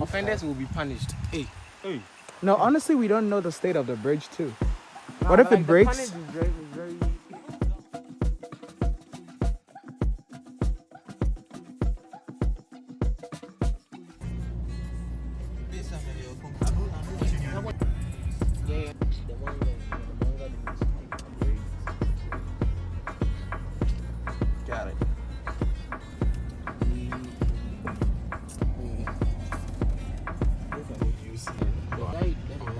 Offenders will be punished. Hey. No, honestly, we don't know the state of the bridge too. What if it breaks? The punish is very... Yeah. The manga. Got it.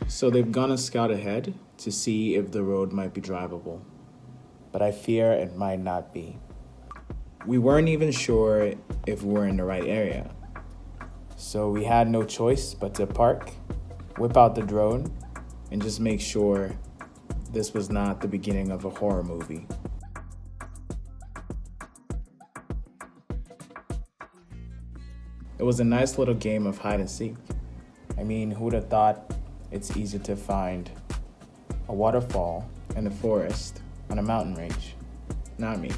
So they've gone a scout ahead to see if the road might be drivable. But I fear it might not be. We weren't even sure if we were in the right area. So we had no choice but to park, whip out the drone, and just make sure this was not the beginning of a horror movie. It was a nice little game of hide and seek. I mean, who'd have thought it's easy to find a waterfall in the forest on a mountain range? Not me.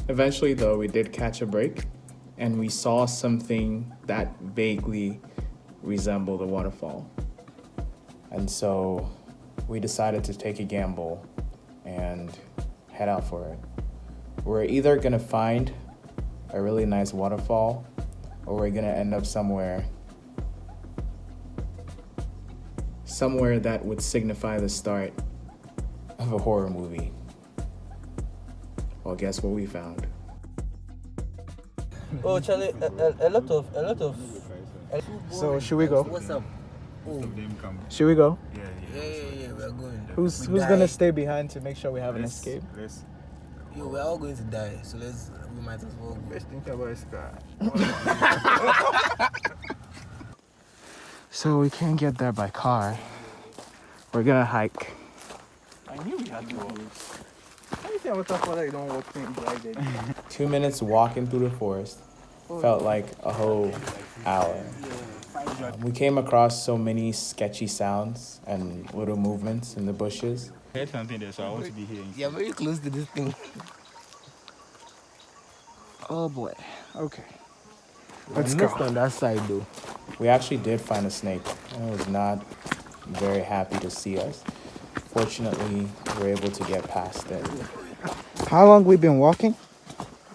Eventually, though, we did catch a break, and we saw something that vaguely resembled a waterfall. And so we decided to take a gamble and head out for it. We're either gonna find a really nice waterfall, or we're gonna end up somewhere that would signify the start of a horror movie. Well, guess what we found? Oh, Charlie, a lot of. So should we go? What's up? Oh. Should we go? Yeah, we're going. Who's gonna stay behind to make sure we have an escape? Yo, we're all going to die, so we might as well go. Let's think about it. So we can't get there by car. We're gonna hike. I knew we had to walk. How you say Waterfall that you don't walk things like that? 2 minutes walking through the forest felt like a whole hour. We came across so many sketchy sounds and little movements in the bushes. I heard something there, so I want to be here. You're very close to this thing. Oh boy. Okay. Let's go. On that side though. We actually did find a snake, and it was not very happy to see us. Fortunately, we were able to get past it. How long we been walking?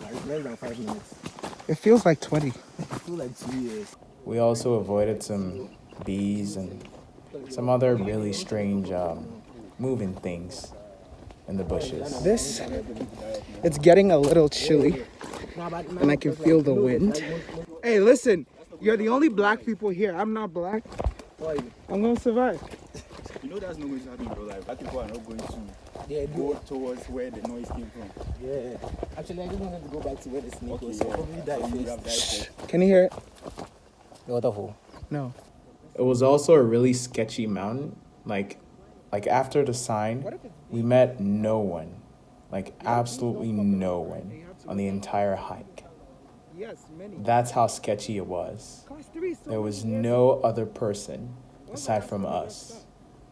Like less than 5 minutes. It feels like 20. I feel like 2 years. We also avoided some bees and some other really strange moving things in the bushes. It's getting a little chilly, and I can feel the wind. Hey, listen, you're the only black people here. I'm not black. I'm gonna survive. You know that's not going to happen in real life. Black people are not going to go towards where the noise came from. Yeah. Actually, I just wanted to go back to where the snake was. So probably die first. Can you hear it? The waterfall. No. It was also a really sketchy mountain. Like after the sign, we met no one. Like absolutely no one on the entire hike. That's how sketchy it was. There was no other person aside from us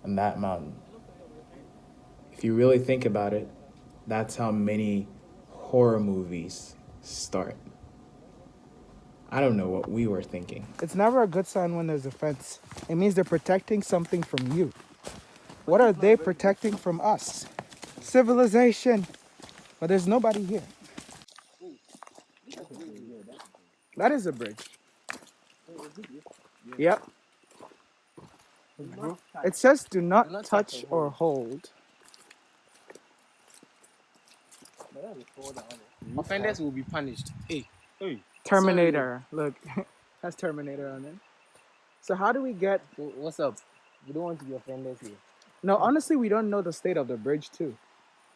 on that mountain. If you really think about it, that's how many horror movies start. I don't know what we were thinking. It's never a good sign when there's a fence. It means they're protecting something from you. What are they protecting from us? Civilization. But there's nobody here. That is a bridge. Yep. It says do not touch or hold. Offenders will be punished. Hey. Terminator. Look, that's Terminator on it. So how do we get... What's up? We don't want to be offenders here. No, honestly, we don't know the state of the bridge too.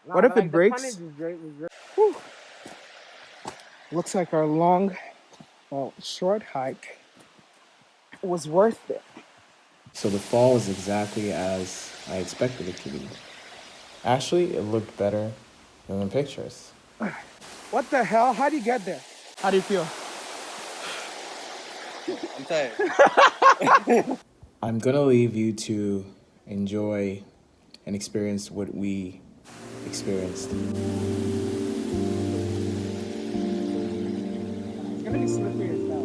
What if it breaks? The punish is Whew. Looks like our short hike was worth it. So the fall was exactly as I expected it to be. Actually, it looked better than the pictures. What the hell? How do you get there? How do you feel? I'm tired. I'm gonna leave you to enjoy and experience what we experienced. gonna be slippery as hell.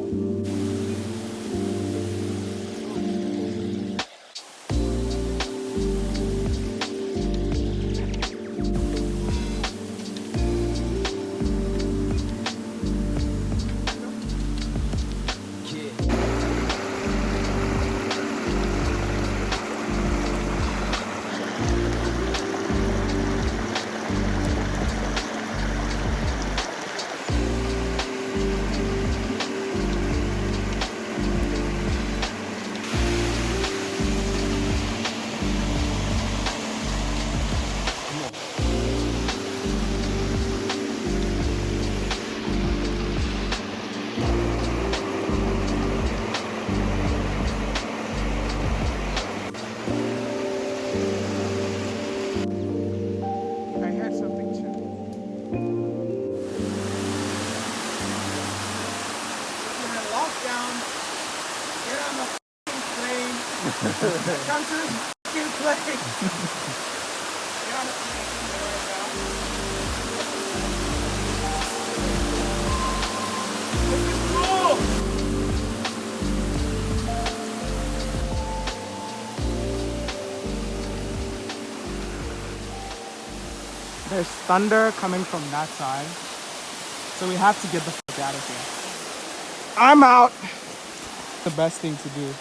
I heard something too. You're in lockdown. Get on the f***ing plane. Come to this f***ing plane. Get on the f***ing plane right now. This is cool. There's thunder coming from that side, so we have to get the fuck out of here. I'm out. The best thing to do.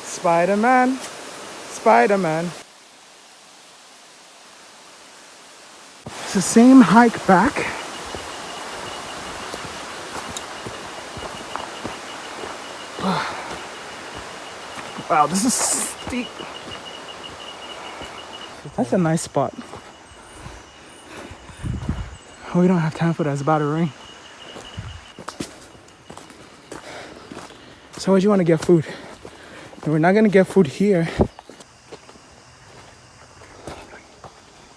Spider-Man, Spider-Man. It's the same hike back. Wow, this is steep. That's a nice spot. We don't have time for that. It's about to rain. So where do you want to get food? We're not gonna get food here.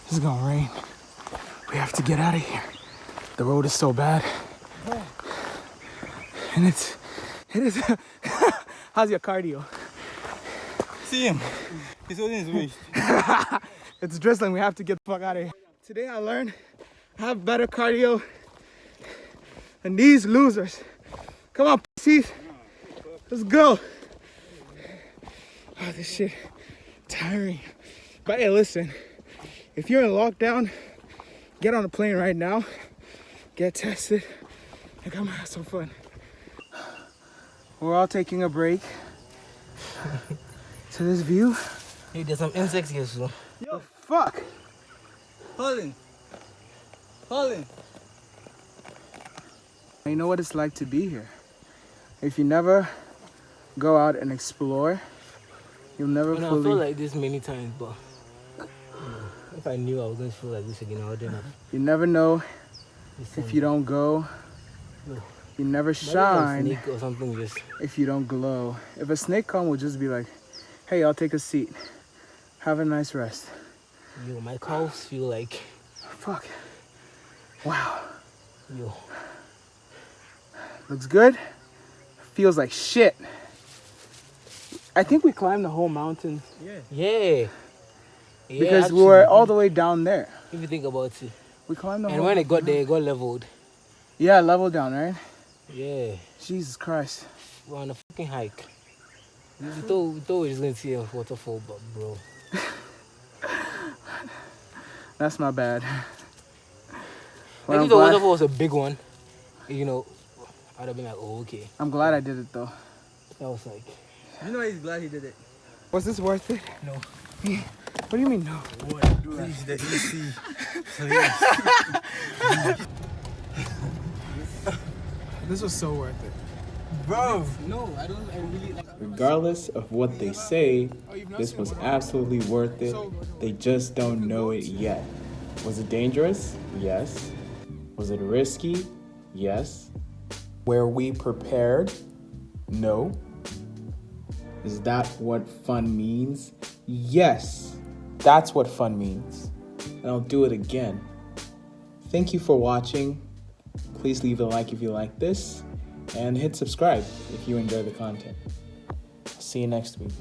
This is gonna rain. We have to get out of here. The road is so bad. And it is. How's your cardio? See him. He's holding his waist. It's drizzling. We have to get the fuck out of here. Today I learned I have better cardio than these losers. Come on, pussies. Let's go. Oh, this shit tiring. But hey, listen. If you're in lockdown, get on a plane right now. Get tested. And come have some fun. We're all taking a break. To this view. Hey, there's some insects here, so. Yo, fuck. Colin. Colin. You know what it's like to be here. If you never go out and explore, you'll never I fully... felt like this many times, but if I knew I was going to feel like this again, I wouldn't have. You never know This if one. you don't go. No. You never Maybe like shine snake or something just. if you don't glow. If a snake come, we'll just be like, hey, I'll take a seat. Have a nice rest. Yo, my calves feel like. Fuck. Wow. Yo. Looks good. Feels like shit. I think we climbed the whole mountain Yeah. because actually, we were all the way down there. If you think about it. We climbed the And whole... when it got there, it got leveled. Yeah, level down, right? Yeah. Jesus Christ. We're on a fucking hike. We thought we were just going to see a waterfall, but bro. That's my bad. Well, Maybe I'm the glad, waterfall was a big one. You know, I'd have been like, oh, okay. I'm glad I did it though. That was like. You know he's glad he did it. Was this worth it? No. What do you mean no? Please, the EC. This was so worth it. Bro. No, I really like. Regardless of what they say, this was absolutely worth it. They just don't know it yet. Was it dangerous? Yes. Was it risky? Yes. Were we prepared? No. Is that what fun means? Yes. That's what fun means. And I'll do it again. Thank you for watching. Please leave a like if you like this. And hit subscribe if you enjoy the content. See you next week.